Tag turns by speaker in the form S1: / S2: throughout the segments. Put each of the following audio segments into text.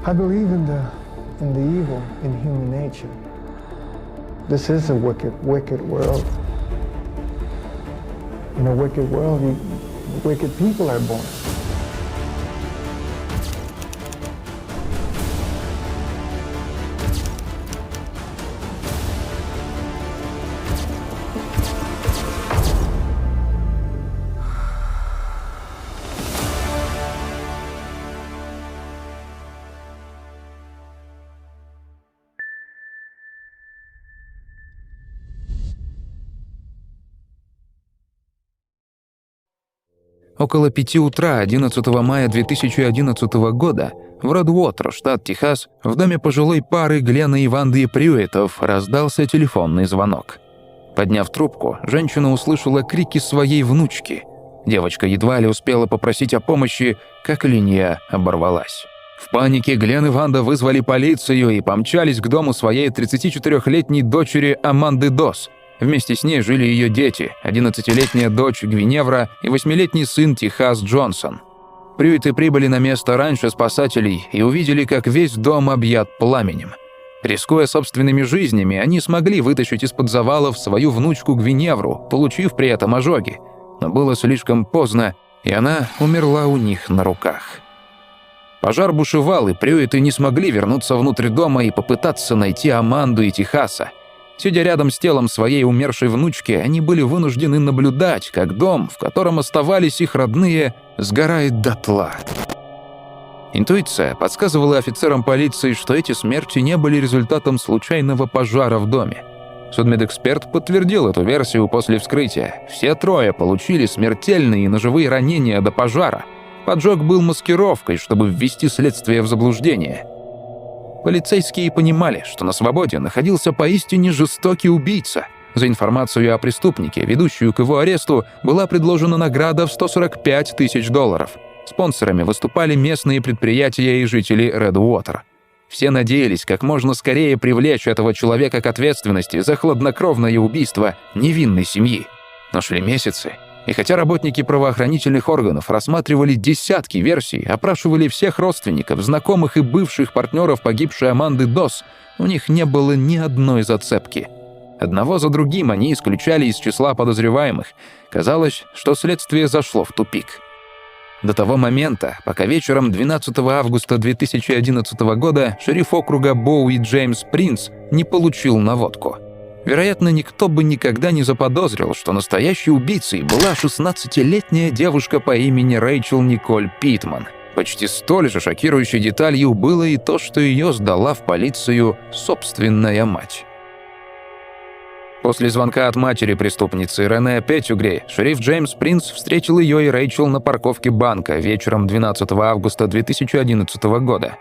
S1: I believe in the evil in human nature. This is a wicked world. In a wicked world, wicked people are born.
S2: Около 5 утра 11 мая 2011 года в Редвотер, штат Техас, в доме пожилой пары Глена и Ванды Прюитов раздался телефонный звонок. Подняв трубку, женщина услышала крики своей внучки. Девочка едва ли успела попросить о помощи, как линия оборвалась. В панике Глен и Ванда вызвали полицию и помчались к дому своей 34-летней дочери Аманды Дос. Вместе с ней жили ее дети, 11-летняя дочь Гвиневра и 8-летний сын Техас Джонсон. Прюиты прибыли на место раньше спасателей и увидели, как весь дом объят пламенем. Рискуя собственными жизнями, они смогли вытащить из-под завалов свою внучку Гвиневру, получив при этом ожоги. Но было слишком поздно, и она умерла у них на руках. Пожар бушевал, и Прюиты не смогли вернуться внутрь дома и попытаться найти Аманду и Техаса. Сидя рядом с телом своей умершей внучки, они были вынуждены наблюдать, как дом, в котором оставались их родные, сгорает дотла. Интуиция подсказывала офицерам полиции, что эти смерти не были результатом случайного пожара в доме. Судмедэксперт подтвердил эту версию после вскрытия. Все трое получили смертельные ножевые ранения до пожара. Поджог был маскировкой, чтобы ввести следствие в заблуждение. Полицейские понимали, что на свободе находился поистине жестокий убийца. За информацию о преступнике, ведущую к его аресту, была предложена награда в $145 тысяч. Спонсорами выступали местные предприятия и жители Редвотер. Все надеялись как можно скорее привлечь этого человека к ответственности за хладнокровное убийство невинной семьи. Но шли месяцы. И хотя работники правоохранительных органов рассматривали десятки версий, опрашивали всех родственников, знакомых и бывших партнеров погибшей Аманды Дос, у них не было ни одной зацепки. Одного за другим они исключали из числа подозреваемых. Казалось, что следствие зашло в тупик. До того момента, пока вечером 12 августа 2011 года шериф округа Боуи Джеймс Принц не получил наводку. Вероятно, никто бы никогда не заподозрил, что настоящей убийцей была 16-летняя девушка по имени Рэйчел Николь Питман. Почти столь же шокирующей деталью было и то, что ее сдала в полицию собственная мать. После звонка от матери преступницы Рене Петтюгре, шериф Джеймс Принц встретил ее и Рэйчел на парковке банка вечером 12 августа 2011 года.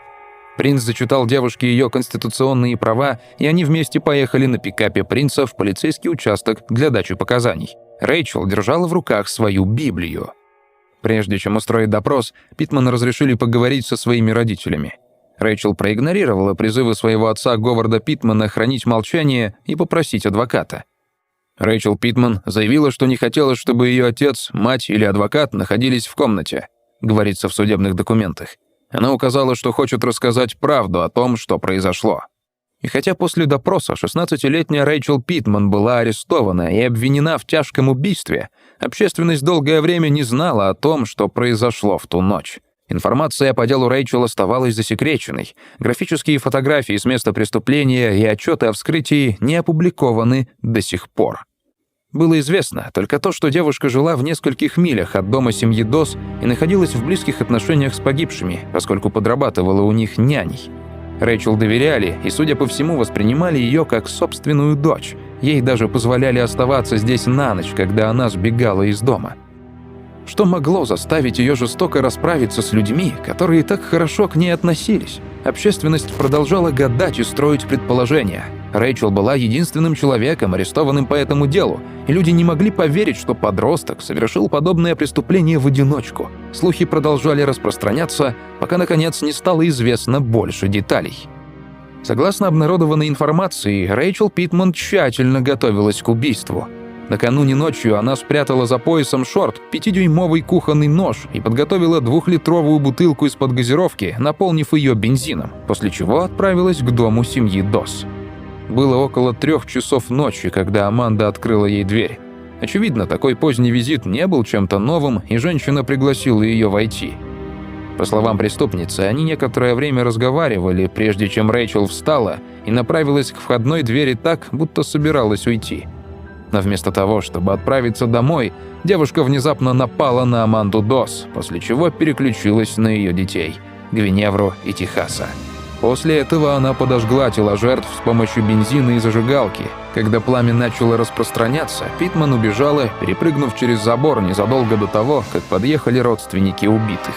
S2: Принц зачитал девушке ее конституционные права, и они вместе поехали на пикапе Принца в полицейский участок для дачи показаний. Рэйчел держала в руках свою Библию. Прежде чем устроить допрос, Питман разрешили поговорить со своими родителями. Рэйчел проигнорировала призывы своего отца Говарда Питмана хранить молчание и попросить адвоката. Рэйчел Питман заявила, что не хотела, чтобы ее отец, мать или адвокат находились в комнате, говорится в судебных документах. Она указала, что хочет рассказать правду о том, что произошло. И хотя после допроса 16-летняя Рэйчел Питман была арестована и обвинена в тяжком убийстве, общественность долгое время не знала о том, что произошло в ту ночь. Информация по делу Рэйчел оставалась засекреченной. Графические фотографии с места преступления и отчеты о вскрытии не опубликованы до сих пор. Было известно только то, что девушка жила в нескольких милях от дома семьи Дос и находилась в близких отношениях с погибшими, поскольку подрабатывала у них няней. Рэйчел доверяли и, судя по всему, воспринимали ее как собственную дочь. Ей даже позволяли оставаться здесь на ночь, когда она сбегала из дома. Что могло заставить ее жестоко расправиться с людьми, которые так хорошо к ней относились? Общественность продолжала гадать и строить предположения. Рэйчел была единственным человеком, арестованным по этому делу, и люди не могли поверить, что подросток совершил подобное преступление в одиночку. Слухи продолжали распространяться, пока, наконец, не стало известно больше деталей. Согласно обнародованной информации, Рэйчел Питман тщательно готовилась к убийству. Накануне ночью она спрятала за поясом шорт 5-дюймовый кухонный нож и подготовила 2-литровую бутылку из-под газировки, наполнив ее бензином, после чего отправилась к дому семьи Дос. Было около 3 часов ночи, когда Аманда открыла ей дверь. Очевидно, такой поздний визит не был чем-то новым, и женщина пригласила ее войти. По словам преступницы, они некоторое время разговаривали, прежде чем Рэйчел встала и направилась к входной двери так, будто собиралась уйти. Но вместо того, чтобы отправиться домой, девушка внезапно напала на Аманду Дос, после чего переключилась на ее детей – Гвиневру и Техаса. После этого она подожгла тела жертв с помощью бензина и зажигалки. Когда пламя начало распространяться, Питман убежала, перепрыгнув через забор незадолго до того, как подъехали родственники убитых.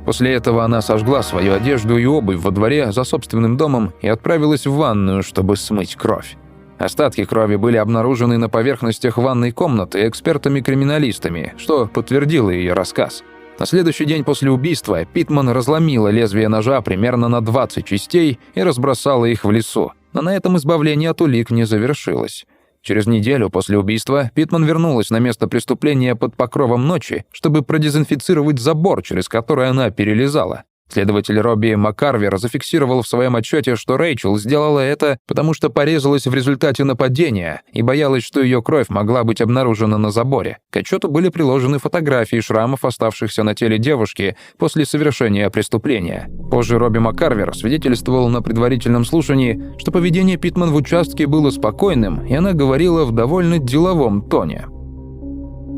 S2: После этого она сожгла свою одежду и обувь во дворе за собственным домом и отправилась в ванную, чтобы смыть кровь. Остатки крови были обнаружены на поверхностях ванной комнаты экспертами-криминалистами, что подтвердило ее рассказ. На следующий день после убийства Питман разломила лезвие ножа примерно на 20 частей и разбросала их в лесу, но на этом избавление от улик не завершилось. Через неделю после убийства Питман вернулась на место преступления под покровом ночи, чтобы продезинфицировать забор, через который она перелезала. Следователь Робби Маккарвер зафиксировал в своем отчете, что Рэйчел сделала это, потому что порезалась в результате нападения и боялась, что ее кровь могла быть обнаружена на заборе. К отчету были приложены фотографии шрамов, оставшихся на теле девушки после совершения преступления. Позже Робби Маккарвер свидетельствовал на предварительном слушании, что поведение Питман в участке было спокойным, и она говорила в довольно деловом тоне.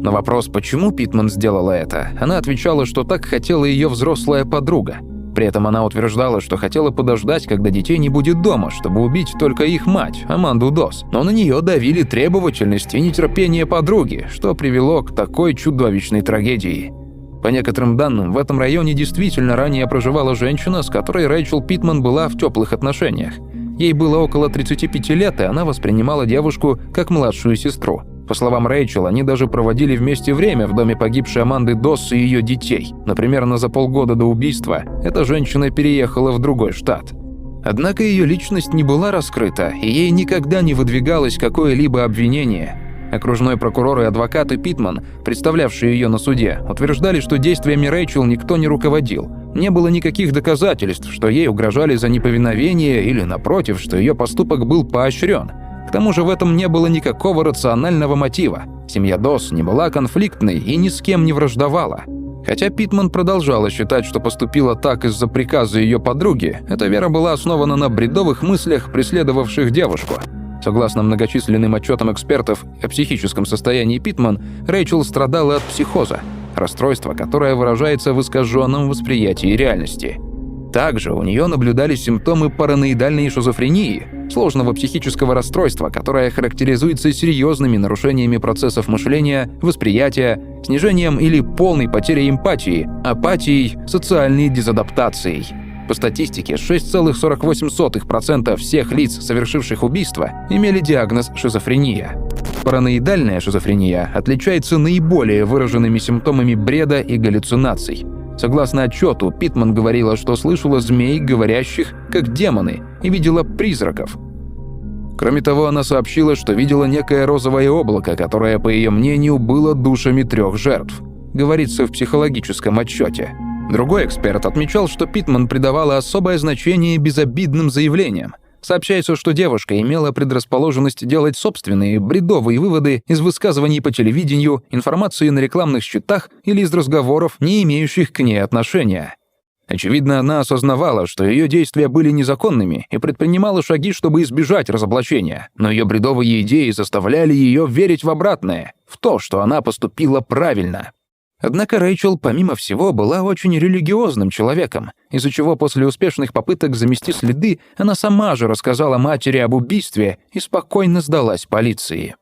S2: На вопрос, почему Питман сделала это, она отвечала, что так хотела ее взрослая подруга. При этом она утверждала, что хотела подождать, когда детей не будет дома, чтобы убить только их мать, Аманду Дос. Но на нее давили требовательность и нетерпение подруги, что привело к такой чудовищной трагедии. По некоторым данным, в этом районе действительно ранее проживала женщина, с которой Рэйчел Питман была в теплых отношениях. Ей было около 35 лет, и она воспринимала девушку как младшую сестру. По словам Рэйчел, они даже проводили вместе время в доме погибшей Аманды Дос и ее детей. Но примерно за полгода до убийства эта женщина переехала в другой штат. Однако ее личность не была раскрыта, и ей никогда не выдвигалось какое-либо обвинение. Окружной прокурор и адвокаты Питман, представлявшие ее на суде, утверждали, что действиями Рэйчел никто не руководил. Не было никаких доказательств, что ей угрожали за неповиновение или, напротив, что ее поступок был поощрен. К тому же в этом не было никакого рационального мотива. Семья Дос не была конфликтной и ни с кем не враждовала. Хотя Питман продолжала считать, что поступила так из-за приказа ее подруги, эта вера была основана на бредовых мыслях, преследовавших девушку. Согласно многочисленным отчетам экспертов о психическом состоянии Питман, Рэйчел страдала от психоза, расстройства, которое выражается в искаженном восприятии реальности. Также у нее наблюдались симптомы параноидальной шизофрении, сложного психического расстройства, которое характеризуется серьезными нарушениями процессов мышления, восприятия, снижением или полной потерей эмпатии, апатией, социальной дезадаптацией. По статистике, 6,48% всех лиц, совершивших убийство, имели диагноз шизофрения. Параноидальная шизофрения отличается наиболее выраженными симптомами бреда и галлюцинаций. Согласно отчету, Питман говорила, что слышала змей, говорящих как демоны, и видела призраков. Кроме того, она сообщила, что видела некое розовое облако, которое, по ее мнению, было душами 3 жертв. Говорится в психологическом отчете. Другой эксперт отмечал, что Питман придавала особое значение безобидным заявлениям. Сообщается, что девушка имела предрасположенность делать собственные бредовые выводы из высказываний по телевидению, информации на рекламных счетах или из разговоров, не имеющих к ней отношения. Очевидно, она осознавала, что ее действия были незаконными и предпринимала шаги, чтобы избежать разоблачения, но ее бредовые идеи заставляли ее верить в обратное, в то, что она поступила правильно. Однако Рэйчел, помимо всего, была очень религиозным человеком, из-за чего после успешных попыток замести следы она сама же рассказала матери об убийстве и спокойно сдалась полиции.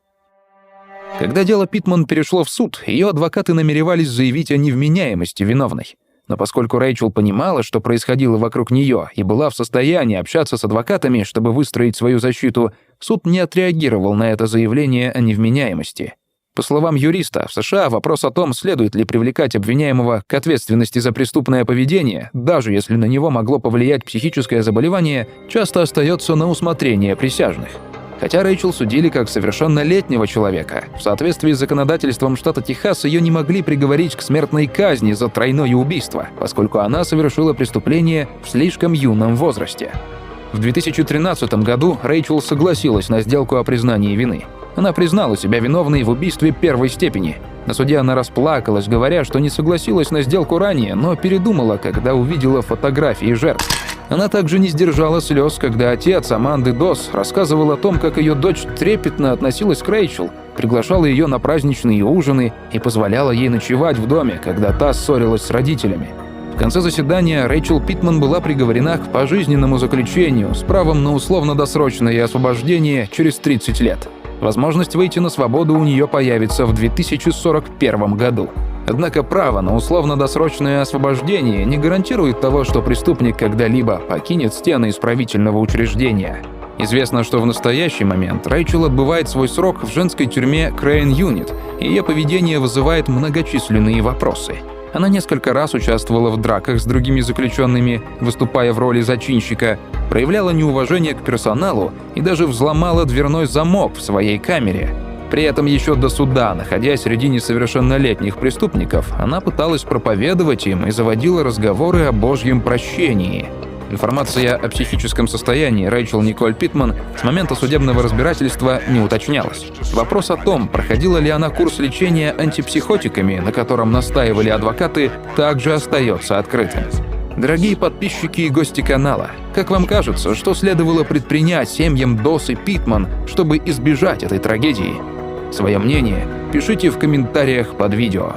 S2: Когда дело Питман перешло в суд, ее адвокаты намеревались заявить о невменяемости виновной. Но поскольку Рэйчел понимала, что происходило вокруг нее, и была в состоянии общаться с адвокатами, чтобы выстроить свою защиту, суд не отреагировал на это заявление о невменяемости. По словам юриста, в США вопрос о том, следует ли привлекать обвиняемого к ответственности за преступное поведение, даже если на него могло повлиять психическое заболевание, часто остается на усмотрение присяжных. Хотя Рэйчел судили как совершеннолетнего человека, в соответствии с законодательством штата Техас ее не могли приговорить к смертной казни за тройное убийство, поскольку она совершила преступление в слишком юном возрасте. В 2013 году Рэйчел согласилась на сделку о признании вины. Она признала себя виновной в убийстве первой степени. На суде она расплакалась, говоря, что не согласилась на сделку ранее, но передумала, когда увидела фотографии жертв. Она также не сдержала слез, когда отец Аманды Дос рассказывал о том, как ее дочь трепетно относилась к Рэйчел, приглашала ее на праздничные ужины и позволяла ей ночевать в доме, когда та ссорилась с родителями. В конце заседания Рэйчел Питман была приговорена к пожизненному заключению с правом на условно-досрочное освобождение через 30 лет. Возможность выйти на свободу у нее появится в 2041 году. Однако право на условно-досрочное освобождение не гарантирует того, что преступник когда-либо покинет стены исправительного учреждения. Известно, что в настоящий момент Рэйчел отбывает свой срок в женской тюрьме Crane Unit, и ее поведение вызывает многочисленные вопросы. Она несколько раз участвовала в драках с другими заключенными, выступая в роли зачинщика, проявляла неуважение к персоналу и даже взломала дверной замок в своей камере. При этом еще до суда, находясь среди несовершеннолетних преступников, она пыталась проповедовать им и заводила разговоры о Божьем прощении. Информация о психическом состоянии Рэйчел Николь Питман с момента судебного разбирательства не уточнялась. Вопрос о том, проходила ли она курс лечения антипсихотиками, на котором настаивали адвокаты, также остается открытым. Дорогие подписчики и гости канала, как вам кажется, что следовало предпринять семьям Дос и Питман, чтобы избежать этой трагедии? Свое мнение пишите в комментариях под видео.